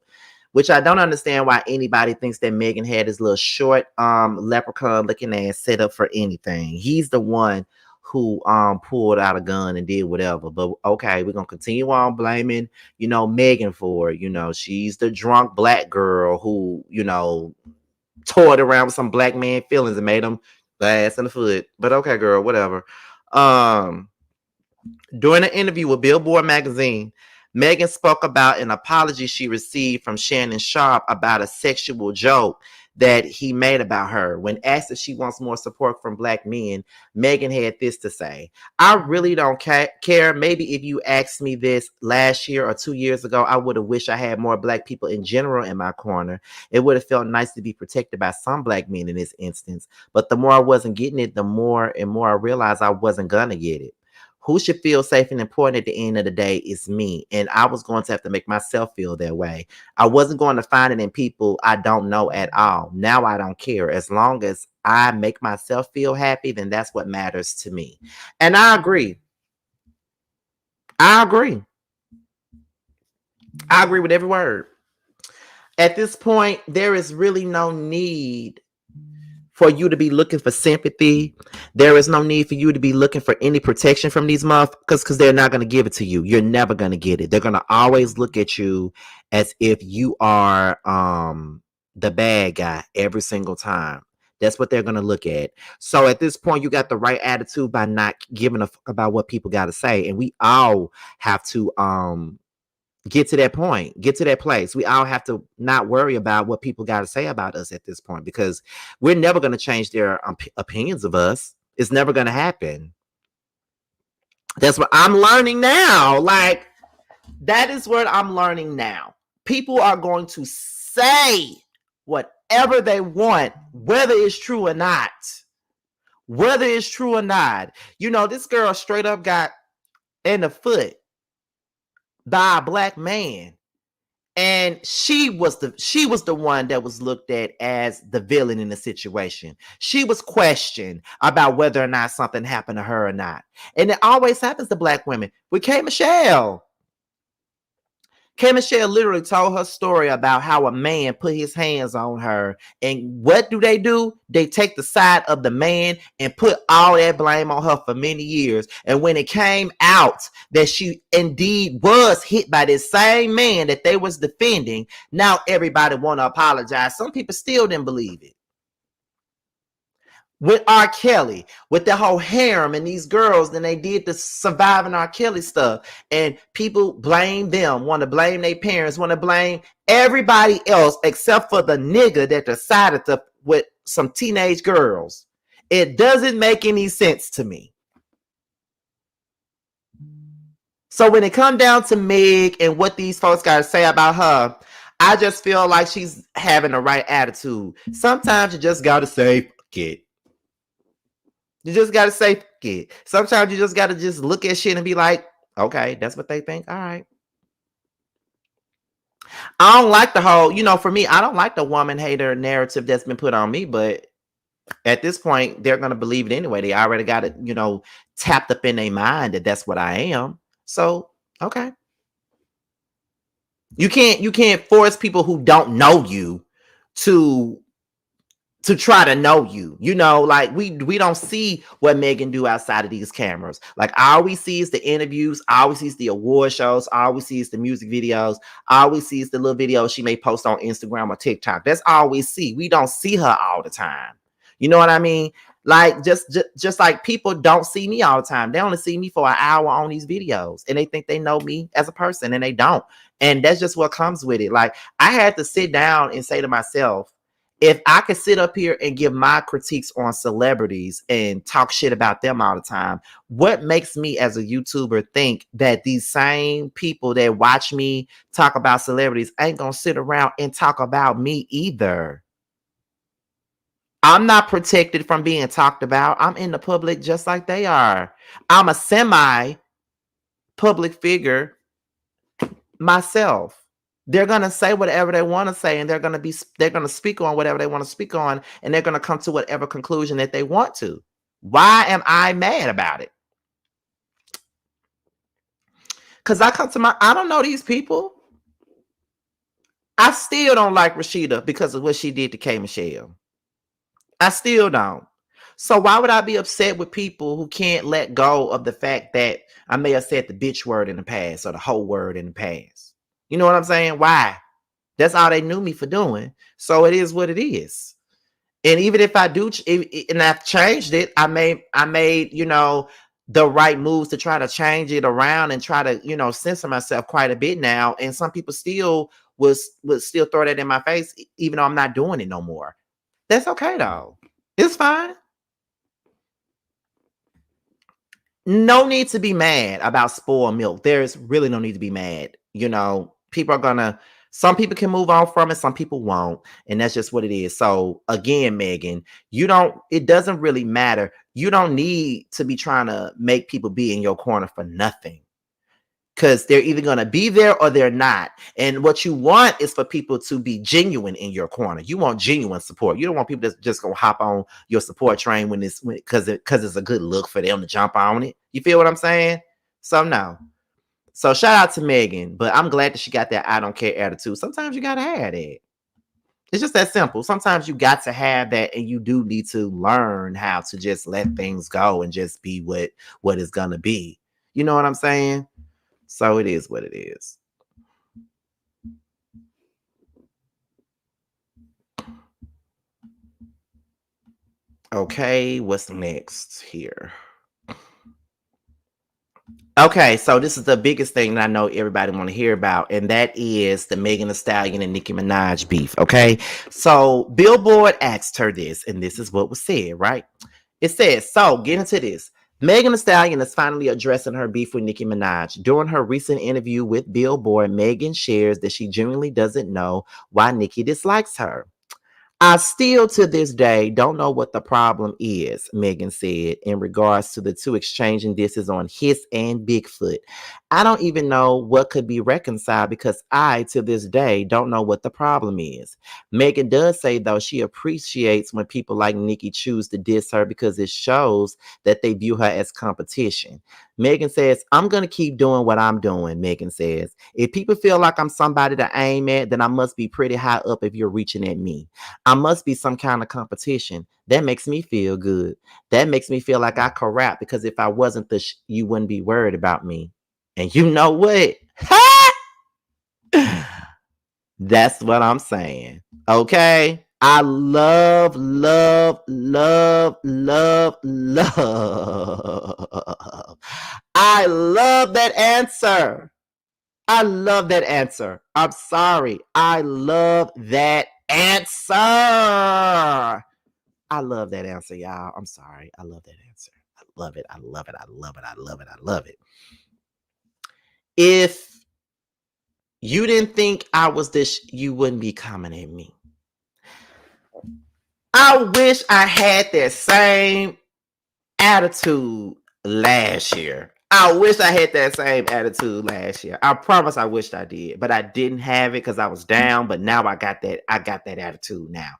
Which I don't understand why anybody thinks that Megan had his little short leprechaun looking ass set up for anything. He's the one who pulled out a gun and did whatever. But okay, we're gonna continue on blaming, Megan for it. She's the drunk black girl who, toyed around with some black man feelings and made him the ass and the foot. But okay, girl, whatever. During an interview with Billboard magazine, Megan spoke about an apology she received from Shannon Sharpe about a sexual joke that he made about her. When asked if she wants more support from black men, Megan had this to say: I really don't care. Maybe if you asked me this last year or 2 years ago, I would have wished I had more black people in general in my corner. It would have felt nice to be protected by some black men in this instance. But the more I wasn't getting it, the more and more I realized I wasn't gonna get it. Who should feel safe and important at the end of the day is me. And I was going to have to make myself feel that way. I wasn't going to find it in people I don't know at all. Now I don't care. As long as I make myself feel happy, then that's what matters to me. And I agree. I agree. I agree with every word. At this point, there is really no need for you to be looking for sympathy. There is no need for you to be looking for any protection from these motherfuckers because they're not going to give it to you. You're never going to get it. They're going to always look at you as if you are the bad guy every single time. That's what they're going to look at. So at this point, you got the right attitude by not giving a fuck about what people got to say. And we all have to get to that point, get to that place. We all have to not worry about what people got to say about us at this point because we're never going to change their opinions of us. It's never going to happen. That's what I'm learning now. Like, that is what I'm learning now. People are going to say whatever they want, whether it's true or not. Whether it's true or not. This girl straight up got in the foot by a black man, and she was the one that was looked at as the villain in the situation. She was questioned about whether or not something happened to her or not, and it always happens to black women. With K. Michelle literally told her story about how a man put his hands on her. And what do? They take the side of the man and put all that blame on her for many years. And when it came out that she indeed was hit by this same man that they was defending, now everybody want to apologize. Some people still didn't believe it. With R. Kelly, with the whole harem and these girls, then they did the surviving R. Kelly stuff. And people blame them, want to blame their parents, want to blame everybody else except for the nigga that decided to with some teenage girls. It doesn't make any sense to me. So when it comes down to Meg and what these folks got to say about her, I just feel like she's having the right attitude. Sometimes you just got to say, fuck it. You just got to say, fuck it. Sometimes you just got to just look at shit and be like, okay, that's what they think. All right. I don't like the whole, for me, I don't like the woman hater narrative that's been put on me, but at this point, they're going to believe it anyway. They already got it, tapped up in their mind that that's what I am. So, okay. You can't force people who don't know you to try to know you. Like we don't see what Megan do outside of these cameras. Like all we see is the interviews, all we see is the award shows, all we see is the music videos, all we see is the little videos she may post on Instagram or TikTok. That's all we see. We don't see her all the time. You know what I mean? Like just like people don't see me all the time. They only see me for an hour on these videos and they think they know me as a person and they don't. And that's just what comes with it. Like I had to sit down and say to myself, if I could sit up here and give my critiques on celebrities and talk shit about them all the time, what makes me as a YouTuber think that these same people that watch me talk about celebrities ain't gonna sit around and talk about me either? I'm not protected from being talked about. I'm in the public just like they are. I'm a semi public figure myself. They're going to say whatever they want to say and they're going to speak on whatever they want to speak on and they're going to come to whatever conclusion that they want to. Why am I mad about it? Cuz I don't know these people. I still don't like Rashida because of what she did to K Michelle. I still don't. So why would I be upset with people who can't let go of the fact that I may have said the bitch word in the past or the whole word in the past? You know what I'm saying? Why? That's all they knew me for doing. So it is what it is. And even if I do, and I've changed it, I made, the right moves to try to change it around and try to, censor myself quite a bit now. And some people still would still throw that in my face, even though I'm not doing it no more. That's okay though. It's fine. No need to be mad about spoiled milk. There's really no need to be mad. Some people can move on from it, some people won't. And that's just what it is. So again, Megan, it doesn't really matter. You don't need to be trying to make people be in your corner for nothing. Because they're either going to be there or they're not. And what you want is for people to be genuine in your corner. You want genuine support. You don't want people that's just going to hop on your support train because it's a good look for them to jump on it. You feel what I'm saying? So no. So shout out to Megan. But I'm glad that she got that I don't care attitude. Sometimes you got to have that. It's just that simple. Sometimes you got to have that and you do need to learn how to just let things go and just be what it's going to be. You know what I'm saying? So it is what it is. Okay, what's next here? Okay, so this is the biggest thing that I know everybody want to hear about, and that is the Megan Thee Stallion and Nicki Minaj beef. Okay, so Billboard asked her this, and this is what was said, right? It says, so get into this. Megan Thee Stallion is finally addressing her beef with Nicki Minaj. During her recent interview with Billboard, Megan shares that she genuinely doesn't know why Nicki dislikes her. I still to this day don't know what the problem is, Megan said, in regards to the two exchanging disses on Hiss and Bigfoot. I don't even know what could be reconciled because I, to this day, don't know what the problem is. Megan does say, though, she appreciates when people like Nicki choose to diss her because it shows that they view her as competition. Megan says, I'm going to keep doing what I'm doing, Megan says. If people feel like I'm somebody to aim at, then I must be pretty high up if you're reaching at me. I must be some kind of competition. That makes me feel good. That makes me feel like I could rap because if I wasn't you wouldn't be worried about me. And you know what? That's what I'm saying. Okay? I love, love, love, love, love. I love that answer. I love that answer. I'm sorry. I love that answer. I love that answer, y'all. I'm sorry. I love that answer. I love it. I love it. I love it. I love it. I love it. If you didn't think I was this, you wouldn't be coming at me. I wish I had that same attitude last year. I wish I had that same attitude last year. I promise I wished I did, but I didn't have it because I was down. But now I got that attitude now.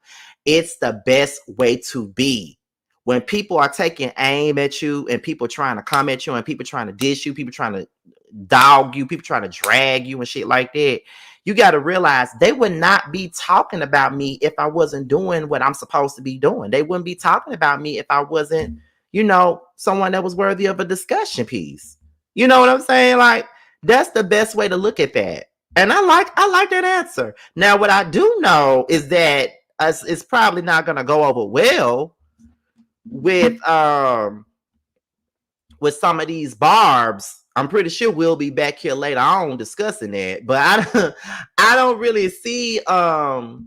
It's the best way to be. When people are taking aim at you and people trying to come at you and people trying to dish you, people trying to dog you, people trying to drag you and shit like that, you got to realize they would not be talking about me if I wasn't doing what I'm supposed to be doing. They wouldn't be talking about me if I wasn't, someone that was worthy of a discussion piece. You know what I'm saying? Like, that's the best way to look at that. And I like that answer. Now, what I do know is that it's probably not going to go over well, with some of these barbs. I'm pretty sure we'll be back here later on discussing that. But I don't really see I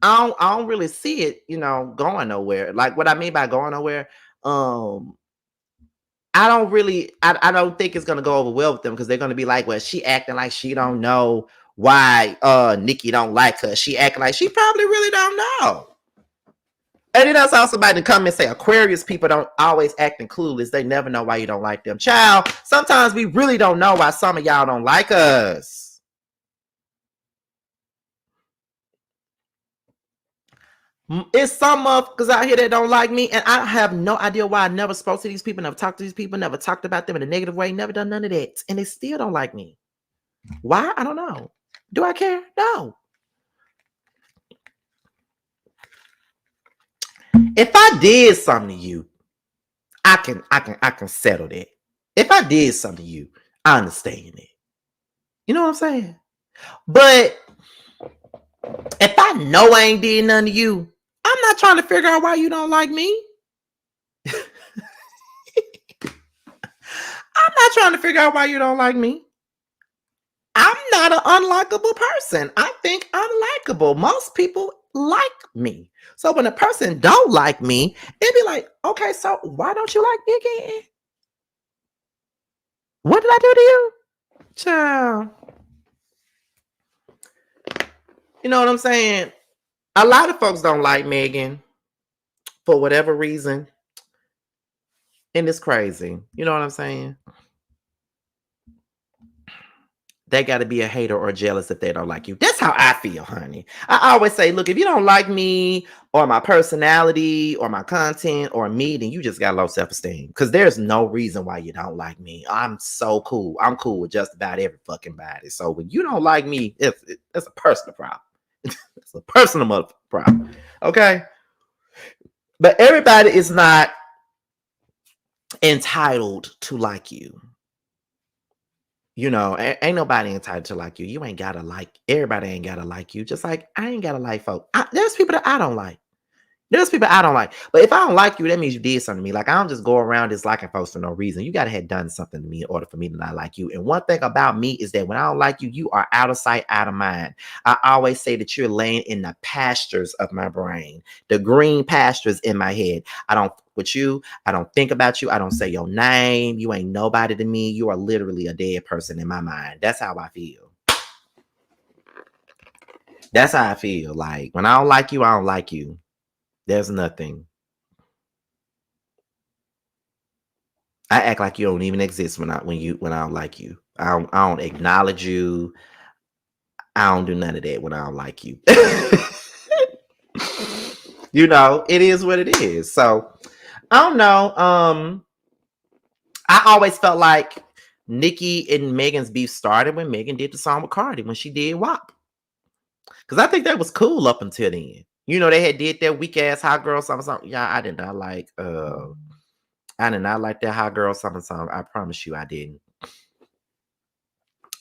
don't really see it, going nowhere. Like what I mean by going nowhere, I don't think it's gonna go over well with them because they're gonna be like, well, she acting like she don't know why Nicki don't like her. She acting like she probably really don't know. And then I saw somebody come and say Aquarius people don't always acting clueless. They never know why you don't like them. Child, sometimes we really don't know why some of y'all don't like us. It's some motherfuckers out here that don't like me, and I have no idea why. I never spoke to these people, never talked to these people, never talked about them in a negative way, never done none of that. And they still don't like me. Why? I don't know. Do I care? No. If I did something to you, I can settle that. If I did something to you, I understand it. You know what I'm saying? But if I know I ain't did nothing to you, I'm not trying to figure out why you don't like me. I'm not trying to figure out why you don't like me. I'm not an unlikable person. I think I'm likable. Most people like me. So when a person don't like me, it'd be like, okay, so why don't you like me again? What did I do to you? Child. You know what I'm saying? A lot of folks don't like Megan for whatever reason. And it's crazy. You know what I'm saying? They got to be a hater or jealous if they don't like you. That's how I feel, honey. I always say, look, if you don't like me or my personality or my content or me, then you just got low self-esteem. Because there's no reason why you don't like me. I'm so cool. I'm cool with just about every fucking body. So when you don't like me, it's a personal problem. It's a personal motherfucking problem. Okay? But everybody is not entitled to like you. You know, ain't nobody entitled to like you. You ain't gotta like, everybody ain't gotta like you. Just like I ain't gotta like folk. There's people that I don't like. There's people I don't like. But if I don't like you, that means you did something to me. Like I don't just go around disliking folks for no reason. You gotta have done something to me in order for me to not like you. And one thing about me is that when I don't like you, you are out of sight, out of mind. I always say that you're laying in the pastures of my brain, the green pastures in my head. I don't with you. I don't think about you. I don't say your name. You ain't nobody to me. You are literally a dead person in my mind. That's how I feel. That's how I feel. Like when I don't like you, I don't like you. There's nothing. I act like you don't even exist when I don't like you. I don't acknowledge you. I don't do none of that when I don't like you. You know, it is what it is. So I don't know. I always felt like Nicki and Megan's beef started when Megan did the song with Cardi when she did WAP. Because I think that was cool up until then. You know, they had did that weak ass hot girl song. Yeah, I did not like that hot girl song. I promise you I didn't.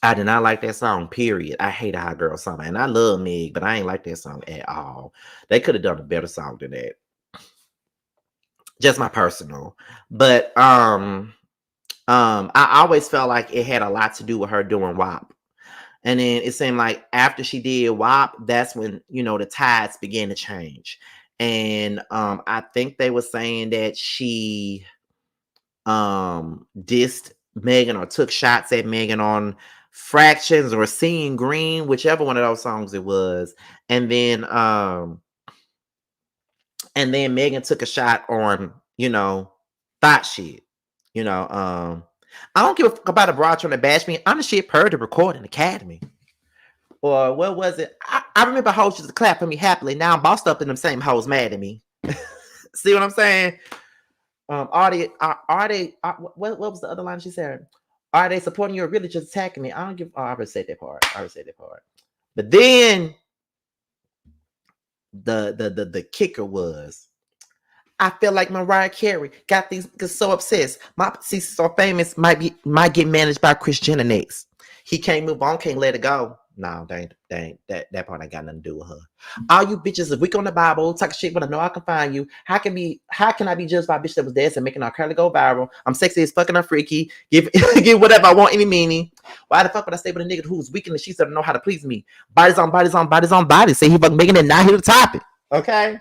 I did not like that song, period. I hate a hot girl song. And I love Meg, but I ain't like that song at all. They could have done a better song than that. Just my personal. But I always felt like it had a lot to do with her doing WAP. And then it seemed like after she did WAP, that's when, you know, the tides began to change. And I think they were saying that she dissed Megan or took shots at Megan on Fractions or Seeing Green, whichever one of those songs it was. And then Megan took a shot on, you know, Thought Shit. You know, I don't give a fuck about a broad trying to bash me. I'm the shit per the Recording Academy. Or what was it? I remember hoes used to clap for me happily. Now I'm bossed up and them same hoes mad at me. See what I'm saying? What was the other line she said? Are they supporting you or really just attacking me? I don't give. Oh, I already said that part. But then the kicker was, I feel like Mariah Carey got these so obsessed. My so famous might get managed by Chris Jenner next. He can't move on, can't let it go. No, that part ain't got nothing to do with her. All you bitches, if we go on the Bible, talk shit, but I know I can find you. How can I be judged by a bitch that was dancing, making our curly go viral? I'm sexy as fucking, I'm freaky. Give whatever I want, any meaning. Why the fuck would I stay with a nigga who's weak and she doesn't know how to please me? Bodies on bodies on bodies on bodies. Say he fucking making it, not here to top it. Okay.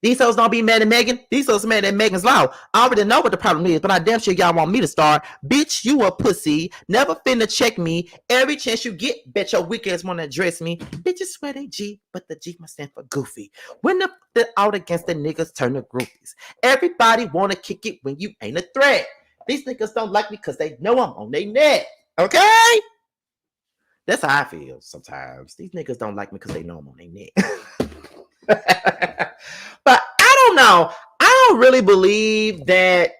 These hoes don't be mad at Megan. These hoes mad at Megan's Law. I already know what the problem is, but I damn sure y'all want me to start. Bitch, you a pussy. Never finna check me. Every chance you get, bet your weak ass wanna address me. Bitches swear they G, but the G must stand for goofy. When the out against the niggas turn to groupies. Everybody wanna kick it when you ain't a threat. These niggas don't like me because they know I'm on their neck. Okay? That's how I feel sometimes. These niggas don't like me because they know I'm on their neck. But I don't know. I don't really believe that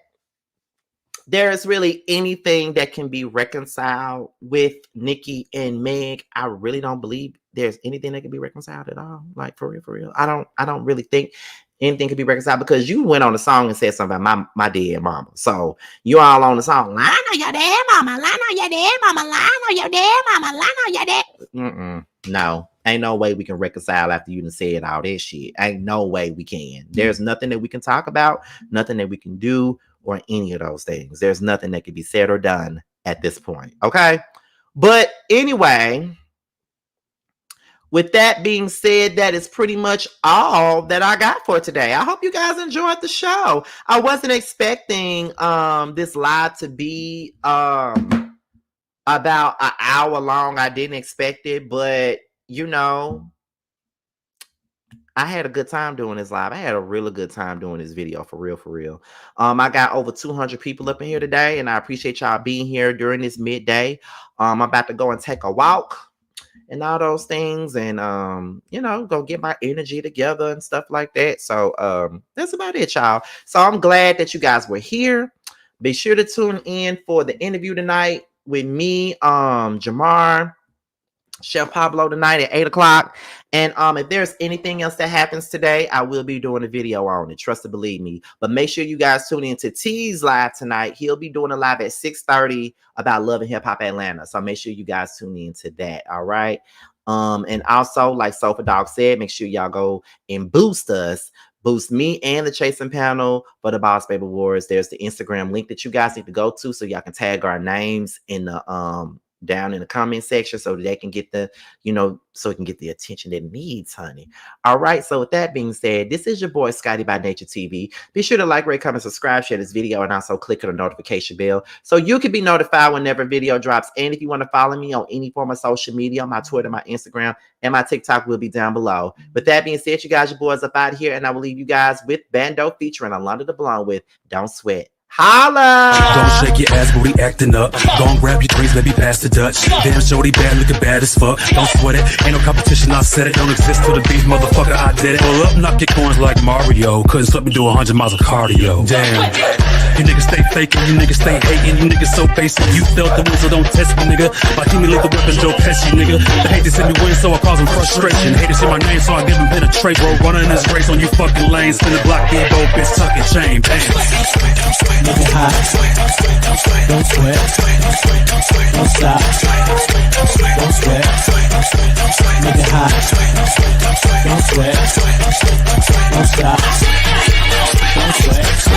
there's really anything that can be reconciled with Nicki and Meg. I really don't believe there's anything that can be reconciled at all. Like for real. I don't really think anything can be reconciled because you went on the song and said something about my dead mama. So you all on the song. Line on your dead mama. Line on your dead mama. Line on your dead mama. Line on your dead. No. Ain't no way we can reconcile after you done said all this shit. Ain't no way we can. There's nothing that we can talk about, nothing that we can do, or any of those things. There's nothing that can be said or done at this point. Okay? But anyway, with that being said, that is pretty much all that I got for today. I hope you guys enjoyed the show. I wasn't expecting this live to be about an hour long. I didn't expect it, but you know, I had a good time doing this live. I had a really good time doing this video, for real. I got over 200 people up in here today, and I appreciate y'all being here during this midday. I'm about to go and take a walk and all those things, and you know, go get my energy together and stuff like that. So that's about it, y'all. So I'm glad that you guys were here. Be sure to tune in for the interview tonight with me, Jamar, Chef Pablo tonight at 8 o'clock. And if there's anything else that happens today, I will be doing a video on it. Trust and believe me. But make sure you guys tune in to T's live tonight. He'll be doing a live at 6:30 about Love and Hip Hop Atlanta. So make sure you guys tune in to that. All right. And also, like Sofa Dog said, make sure y'all go and boost us. Boost me and the Chasing Panel for the Boss Baby Awards. There's the Instagram link that you guys need to go to so y'all can tag our names in the down in the comment section so that they can get the, you know, so it can get the attention it needs, honey. All right. So with that being said, this is your boy Scotty by Nature TV. Be sure to like, rate, comment, subscribe, share this video, and also click on the notification bell so you can be notified whenever video drops. And if you want to follow me on any form of social media, my Twitter, my Instagram, and my TikTok will be down below. With that being said, you guys, your boys up out of here, and I will leave you guys with Bando featuring Alonda the Blonde with Don't Sweat. Holla! Don't shake your ass, booty acting up. Don't grab your drinks, maybe pass the Dutch. Damn, shorty bad, looking bad as fuck. Don't sweat it, ain't no competition, I said it. Don't exist to the beef, motherfucker, I did it. Pull up, knock your coins like Mario. Couldn't slip me do 100 miles of cardio. Damn. You niggas stay faking, you niggas stay hating, you niggas so basic. You felt the wins, so don't test me, nigga. My team leave the weapon, Joe Pesci, nigga. They hate to see me win, so I cause them frustration. Hate to see my name, so I give them penetration. Bro, running this race on you fucking lanes. Spin the block, big old bitch, tucking chain. Damn. Nigga hot, don't sweat, don't stop, don't sweat. Nigga hot, don't sweat, don't stop, don't sweat.